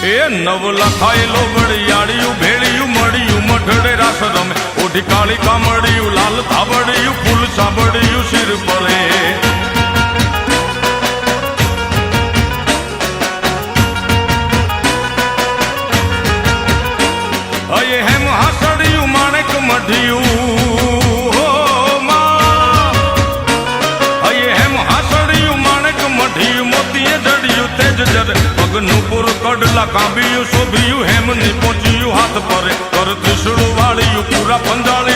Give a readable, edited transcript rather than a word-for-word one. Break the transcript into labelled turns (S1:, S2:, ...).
S1: એ નવ લખાયેલો વડિયાળિયું ભેળિયું મળ્યું મઢડે રાસ રમે ઓઢી કાળી કામડિયું લાલ થાબડિયું ફૂલ સાબડિયું શિર પરે અયે હેમ હાસડિયું માણેક મઢિયું પગનું પૂર કડલા કાંબિયું શોભિયું હેમની પહોંચ્યું હાથ પરે કર ત્રિશુળ વાળિયું પૂરા પંજાળે